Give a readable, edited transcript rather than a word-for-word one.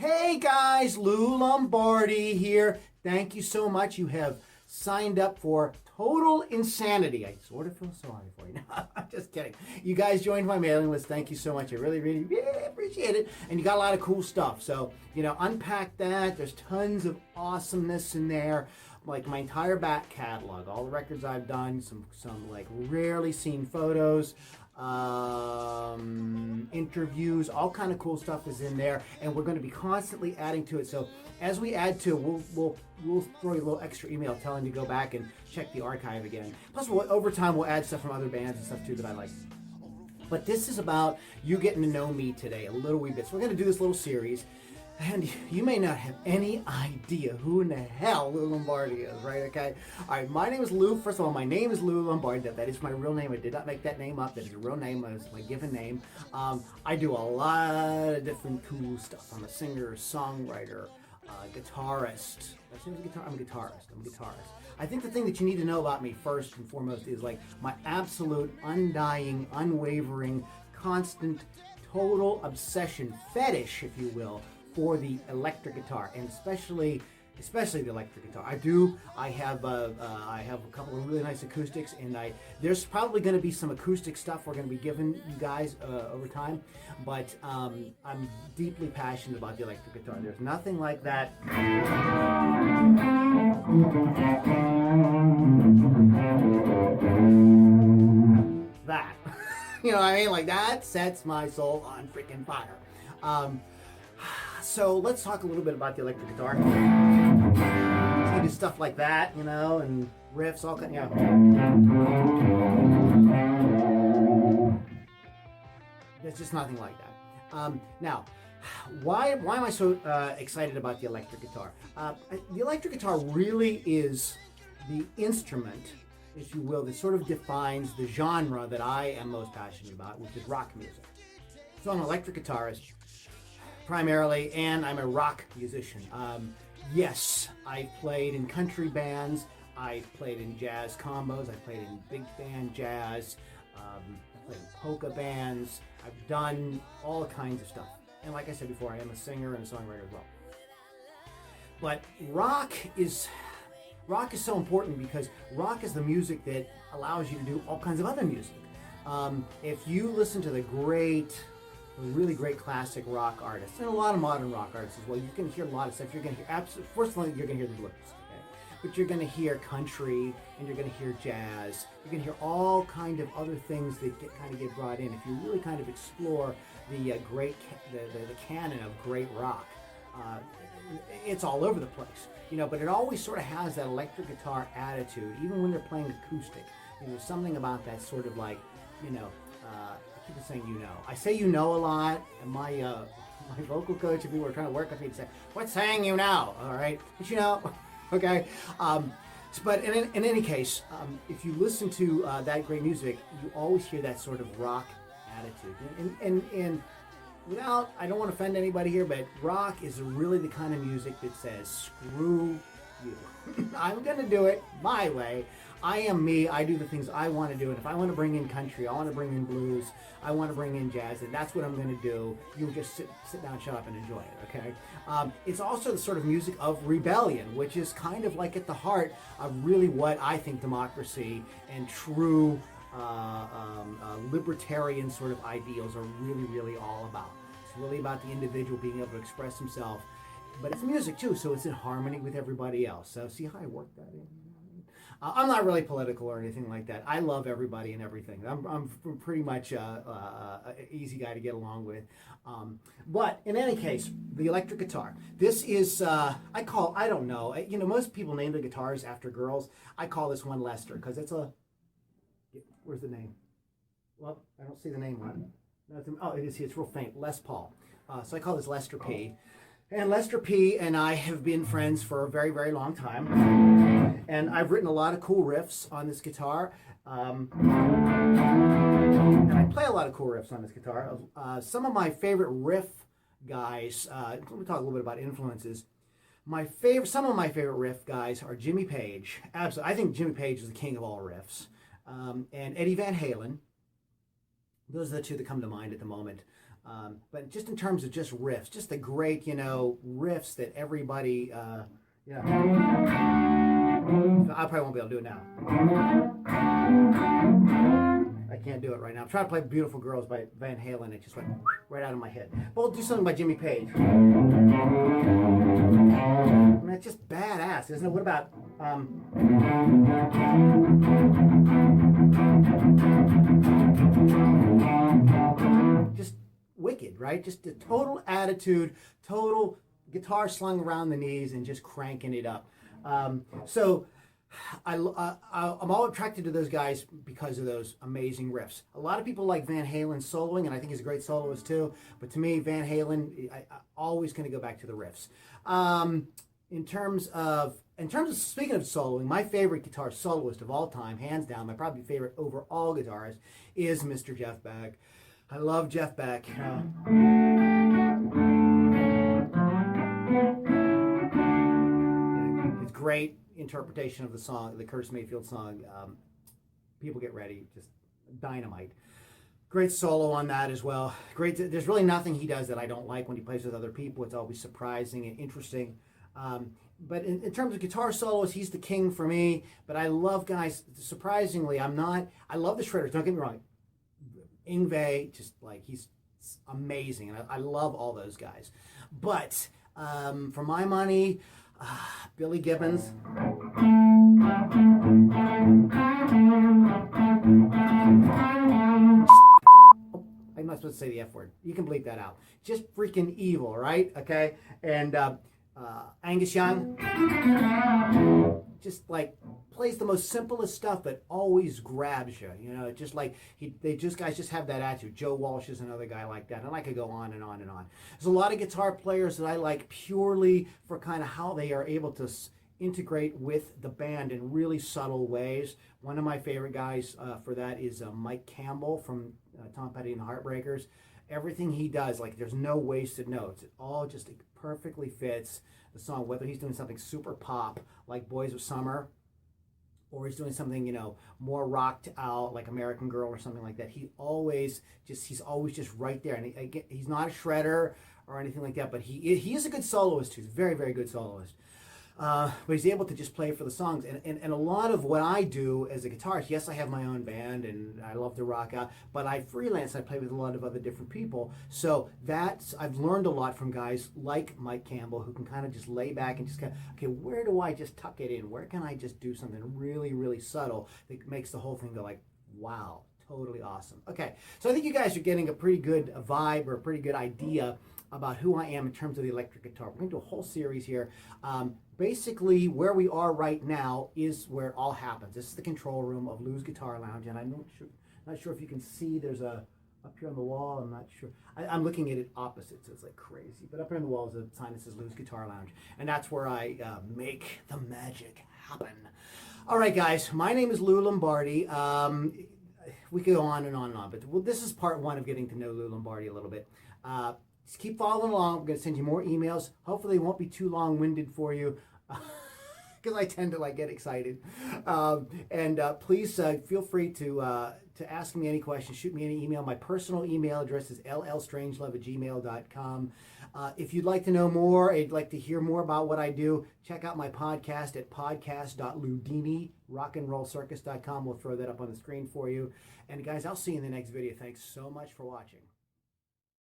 Hey guys, Lou Lombardi here. Thank you so much. You have signed up for Total Insanity. I sort of feel sorry for you. No, I'm just kidding. You guys joined my mailing list. Thank you so much. I really appreciate it. And you got a lot of cool stuff. So, unpack that. There's tons of awesomeness in there. Like my entire back catalog, all the records I've done, some like rarely seen photos, interviews, all kind of cool stuff is in there, and we're going to be constantly adding to it. So as we add to it, we'll throw you a little extra email telling you to go back and check the archive again. Plus, over time we'll add stuff from other bands and stuff too that I like. But this is about you getting to know me today a little wee bit. So we're going to do this little series. And you may not have any idea who in the hell Lou Lombardi is, right? Okay. All right. My name is Lou. First of all, my name is Lou Lombardi. That is my real name. I did not make that name up. That is a real name. It's my given name. I do a lot of different cool stuff. I'm a singer, songwriter, guitarist. I'm a guitarist. I think the thing that you need to know about me first and foremost is like my absolute, undying, unwavering, constant, total obsession, fetish, if you will, for the electric guitar, and especially the electric guitar. I have a couple of really nice acoustics, and there's probably going to be some acoustic stuff we're going to be giving you guys over time, but I'm deeply passionate about the electric guitar. There's nothing like that. That, you know what I mean? Like that sets my soul on freaking fire. So let's talk a little bit about the electric guitar. So do stuff like that, and riffs, all kind. There's just nothing like that. Now, why am I so excited about the electric guitar? The electric guitar really is the instrument, if you will, that sort of defines the genre that I am most passionate about, which is rock music. So I'm an electric guitarist primarily, and I'm a rock musician. Yes, I played in country bands, I played in jazz combos, I played in big band jazz, I played in polka bands, I've done all kinds of stuff. And like I said before, I am a singer and a songwriter as well. But rock is so important because rock is the music that allows you to do all kinds of other music. If you listen to the really great classic rock artists, and a lot of modern rock artists as well, you can hear a lot of stuff. You're going to hear, first of all, you're going to hear the blues, okay? But you're going to hear country, and you're going to hear jazz. You're going to hear all kind of other things that get brought in. If you really kind of explore the canon of great rock, it's all over the place, but it always sort of has that electric guitar attitude, even when they're playing acoustic. There's something about that sort of like, I keep saying I say a lot, and my vocal coach, if we were trying to work with me, would say, "What's saying you know?" All right, but okay. But in any case, if you listen to that great music, you always hear that sort of rock attitude. And without, I don't want to offend anybody here, but rock is really the kind of music that says, "Screw you. I'm going to do it my way. I am me. I do the things I want to do. And if I want to bring in country, I want to bring in blues, I want to bring in jazz, and that's what I'm going to do. You just sit down, shut up, and enjoy it, okay?" It's also the sort of music of rebellion, which is kind of like at the heart of really what I think democracy and true libertarian sort of ideals are really all about. It's really about the individual being able to express himself. But it's music too, so it's in harmony with everybody else. So see how I worked that in? I'm not really political or anything like that. I love everybody and everything. I'm pretty much an easy guy to get along with. But in any case, the electric guitar. This is, I don't know. Most people name their guitars after girls. I call this one Lester because it's where's the name? Well, I don't see the name on it. Oh, it is here. It's real faint. Les Paul. So I call this Lester P. And Lester P. and I have been friends for a very, very long time. And I've written a lot of cool riffs on this guitar. And I play a lot of cool riffs on this guitar. Some of my favorite riff guys, let me talk a little bit about influences. Some of my favorite riff guys are Jimmy Page. Absolutely. I think Jimmy Page is the king of all riffs. And Eddie Van Halen. Those are the two that come to mind at the moment. But just in terms of just riffs, just the great, riffs that everybody, I probably won't be able to do it now. I can't do it right now. I'm trying to play Beautiful Girls by Van Halen. It just went right out of my head. But we'll do something by Jimmy Page. I mean, it's just badass, isn't it? What about... just wicked, right? Just the total attitude, total guitar slung around the knees and just cranking it up. So I'm all attracted to those guys because of those amazing riffs. A lot of people like Van Halen soloing, and I think he's a great soloist too. But to me, Van Halen, I always going to go back to the riffs. In terms of speaking of soloing, my favorite guitar soloist of all time, hands down, my probably favorite overall guitarist, is Mr. Jeff Beck. I love Jeff Beck. It's great interpretation of the song, the Curtis Mayfield song. People Get Ready, just dynamite. Great solo on that as well. Great. There's really nothing he does that I don't like when he plays with other people. It's always surprising and interesting. But in terms of guitar solos, he's the king for me. But I love guys. Surprisingly, I love the Shredders. Don't get me wrong. Yngwie, just like he's amazing, and I love all those guys. But for my money, Billy Gibbons. I'm not supposed to say the F word. You can bleep that out. Just freaking evil, right? Okay, and Angus Young, just like plays the most simplest stuff, but always grabs you. Just like guys just have that attitude. Joe Walsh is another guy like that, and I could go on and on and on. There's a lot of guitar players that I like purely for kind of how they are able to integrate with the band in really subtle ways. One of my favorite guys for that is Mike Campbell from Tom Petty and the Heartbreakers. Everything he does, like there's no wasted notes. It all just perfectly fits the song, whether he's doing something super pop like Boys of Summer, or he's doing something, more rocked out like American Girl or something like that. He's always just right there. And he's not a shredder or anything like that, but he is a good soloist too. He's a very, very good soloist. But he's able to just play for the songs. And a lot of what I do as a guitarist, yes, I have my own band and I love to rock out, but I freelance. I play with a lot of other different people. So I've learned a lot from guys like Mike Campbell, who can kind of just lay back and just kind of, okay, where do I just tuck it in? Where can I just do something really, really subtle that makes the whole thing go like, wow, totally awesome. Okay, so I think you guys are getting a pretty good vibe or a pretty good idea about who I am in terms of the electric guitar. We're going to do a whole series here. Basically, where we are right now is where it all happens. This is the control room of Lou's Guitar Lounge, and I'm not sure if you can see, there's up here on the wall, I'm not sure. I'm looking at it opposite, so it's like crazy. But up here on the wall is a sign that says Lou's Guitar Lounge, and that's where I make the magic happen. All right, guys, my name is Lou Lombardi. We could go on and on and on, but this is part one of getting to know Lou Lombardi a little bit. Just keep following along. I'm going to send you more emails. Hopefully they won't be too long-winded for you, because I tend to get excited. Please feel free to ask me any questions. Shoot me any email. My personal email address is llstrangelove@gmail.com. If you'd like to know more, you'd like to hear more about what I do, check out my podcast at podcast.ludinirockandrollcircus.com. We'll throw that up on the screen for you. And guys, I'll see you in the next video. Thanks so much for watching.